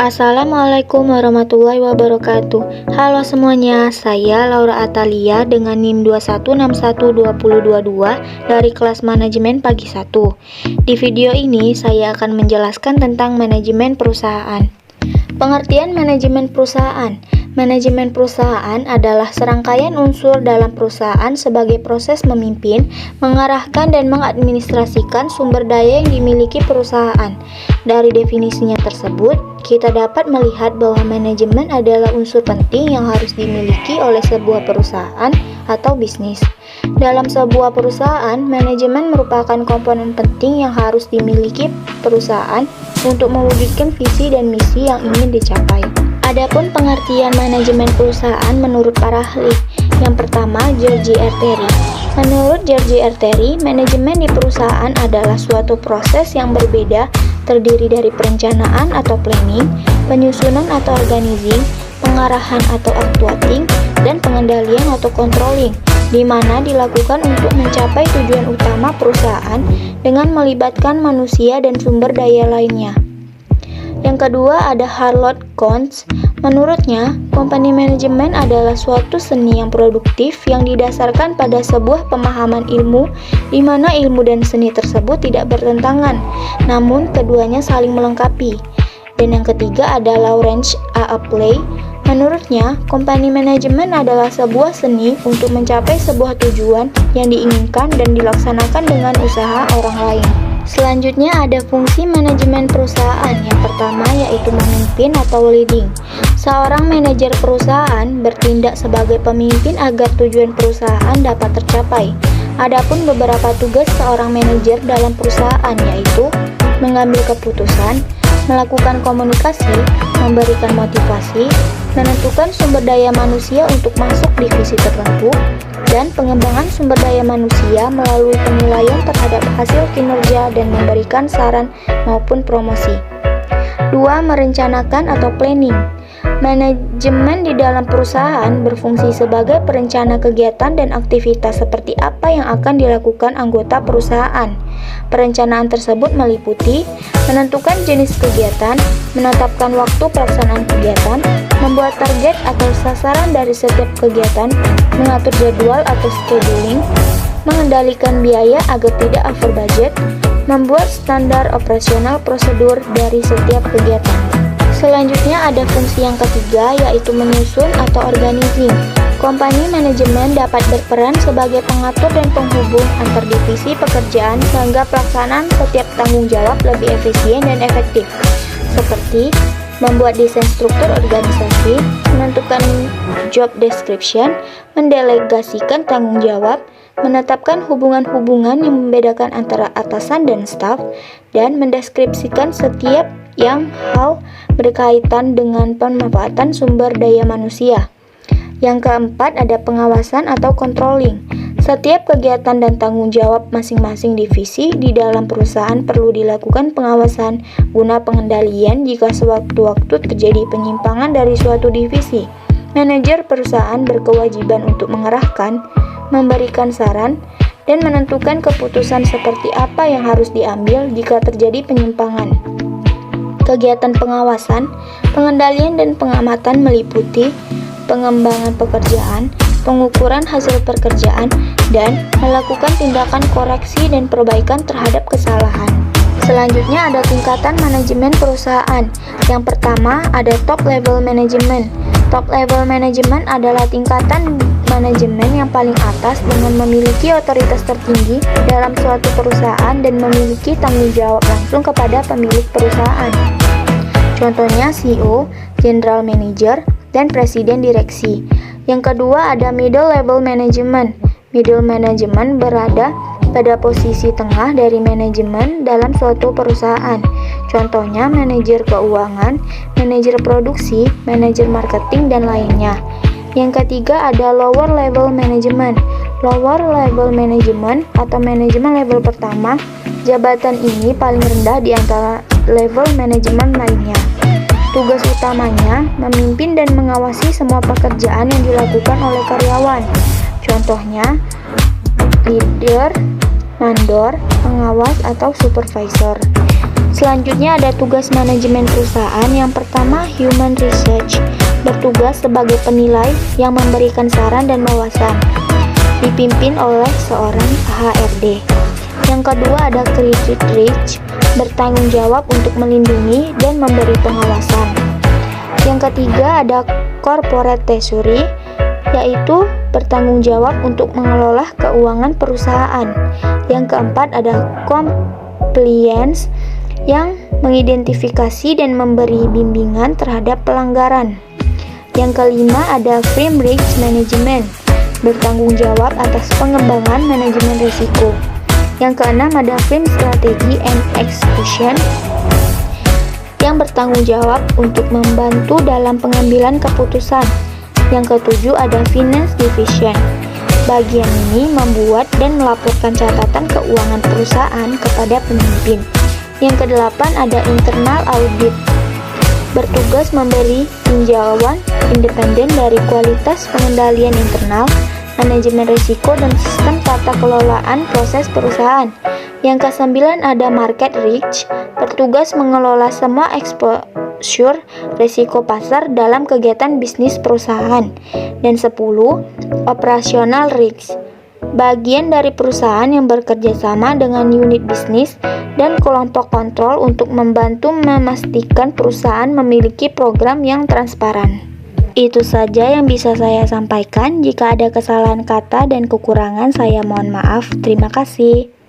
Assalamualaikum warahmatullahi wabarakatuh. Halo semuanya, saya Laura Atalia dengan NIM 21612022 dari kelas manajemen pagi 1. Di video ini saya akan menjelaskan tentang manajemen perusahaan. Pengertian manajemen perusahaan. Manajemen perusahaan adalah serangkaian unsur dalam perusahaan sebagai proses memimpin, mengarahkan, dan mengadministrasikan sumber daya yang dimiliki perusahaan. Dari definisinya tersebut, kita dapat melihat bahwa manajemen adalah unsur penting yang harus dimiliki oleh sebuah perusahaan atau bisnis. Dalam sebuah perusahaan, manajemen merupakan komponen penting yang harus dimiliki perusahaan untuk mewujudkan visi dan misi yang ingin dicapai. Adapun pengertian manajemen perusahaan menurut para ahli. Yang pertama, George R. Terry. Menurut George R. Terry, manajemen di perusahaan adalah suatu proses yang berbeda, terdiri dari perencanaan atau planning, penyusunan atau organizing, pengarahan atau actuating, dan pengendalian atau controlling, di mana dilakukan untuk mencapai tujuan utama perusahaan dengan melibatkan manusia dan sumber daya lainnya. Yang kedua ada Harlow Kohns. Menurutnya, company management adalah suatu seni yang produktif yang didasarkan pada sebuah pemahaman ilmu di mana ilmu dan seni tersebut tidak bertentangan, namun keduanya saling melengkapi. Dan yang ketiga ada Lawrence A. Play. Menurutnya, company management adalah sebuah seni untuk mencapai sebuah tujuan yang diinginkan dan dilaksanakan dengan usaha orang lain. Selanjutnya ada fungsi manajemen perusahaan. Yang pertama yaitu memimpin atau leading. Seorang manajer perusahaan bertindak sebagai pemimpin agar tujuan perusahaan dapat tercapai. Adapun beberapa tugas seorang manajer dalam perusahaan yaitu mengambil keputusan, melakukan komunikasi, memberikan motivasi, menentukan sumber daya manusia untuk masuk divisi tertentu, dan pengembangan sumber daya manusia melalui penilaian terhadap hasil kinerja dan memberikan saran maupun promosi. 2. Merencanakan atau planning. Manajemen di dalam perusahaan berfungsi sebagai perencana kegiatan dan aktivitas seperti apa yang akan dilakukan anggota perusahaan. Perencanaan tersebut meliputi menentukan jenis kegiatan, menetapkan waktu pelaksanaan kegiatan, membuat target atau sasaran dari setiap kegiatan, mengatur jadwal atau scheduling, mengendalikan biaya agar tidak over budget, membuat standar operasional prosedur dari setiap kegiatan. Selanjutnya ada fungsi yang ketiga yaitu menyusun atau organizing. Company manajemen dapat berperan sebagai pengatur dan penghubung antar divisi pekerjaan sehingga pelaksanaan setiap tanggung jawab lebih efisien dan efektif, seperti membuat desain struktur organisasi, menentukan job description, mendelegasikan tanggung jawab, menetapkan hubungan-hubungan yang membedakan antara atasan dan staf, dan mendeskripsikan setiap yang hal berkaitan dengan pemanfaatan sumber daya manusia. Yang keempat ada pengawasan atau controlling. Setiap kegiatan dan tanggung jawab masing-masing divisi di dalam perusahaan perlu dilakukan pengawasan guna pengendalian jika sewaktu-waktu terjadi penyimpangan dari suatu divisi. Manajer perusahaan berkewajiban untuk mengarahkan, memberikan saran, dan menentukan keputusan seperti apa yang harus diambil jika terjadi penyimpangan. Kegiatan pengawasan, pengendalian, dan pengamatan meliputi pengembangan pekerjaan, pengukuran hasil pekerjaan, dan melakukan tindakan koreksi dan perbaikan terhadap kesalahan. Selanjutnya ada tingkatan manajemen perusahaan. Yang pertama ada top level management. Top level management adalah tingkatan manajemen yang paling atas dengan memiliki otoritas tertinggi dalam suatu perusahaan dan memiliki tanggung jawab langsung kepada pemilik perusahaan. Contohnya CEO, General Manager, dan Presiden Direksi. Yang kedua ada middle level management. Middle management berada pada posisi tengah dari manajemen dalam suatu perusahaan. Contohnya manajer keuangan, manajer produksi, manajer marketing, dan lainnya. Yang ketiga ada lower level management. Lower level management atau manajemen level pertama, jabatan ini paling rendah di antara level manajemen lainnya. Tugas utamanya memimpin dan mengawasi semua pekerjaan yang dilakukan oleh karyawan. Contohnya leader, mandor, pengawas, atau supervisor. Selanjutnya ada tugas manajemen perusahaan. Yang pertama, human research, bertugas sebagai penilai yang memberikan saran dan wawasan, dipimpin oleh seorang HRD. Yang kedua ada credit risk, bertanggung jawab untuk melindungi dan memberi pengawasan. Yang ketiga ada corporate treasury, yaitu bertanggung jawab untuk mengelola keuangan perusahaan. Yang keempat ada compliance, yang mengidentifikasi dan memberi bimbingan terhadap pelanggaran. Yang kelima ada firm risk management, bertanggung jawab atas pengembangan manajemen risiko. Yang keenam ada firm strategy and execution, yang bertanggung jawab untuk membantu dalam pengambilan keputusan. Yang ketujuh ada finance division. Bagian ini membuat dan melaporkan catatan keuangan perusahaan kepada pemimpin. Yang kedelapan ada internal audit, bertugas memberi tinjauan independen dari kualitas pengendalian internal, manajemen risiko, dan sistem tata kelolaan proses perusahaan. Yang kesembilan ada market risk, bertugas mengelola semua exposure risiko pasar dalam kegiatan bisnis perusahaan. Dan 10, operational risk, bagian dari perusahaan yang bekerja sama dengan unit bisnis dan kelompok kontrol untuk membantu memastikan perusahaan memiliki program yang transparan. Itu saja yang bisa saya sampaikan. Jika ada kesalahan kata dan kekurangan, saya mohon maaf. Terima kasih.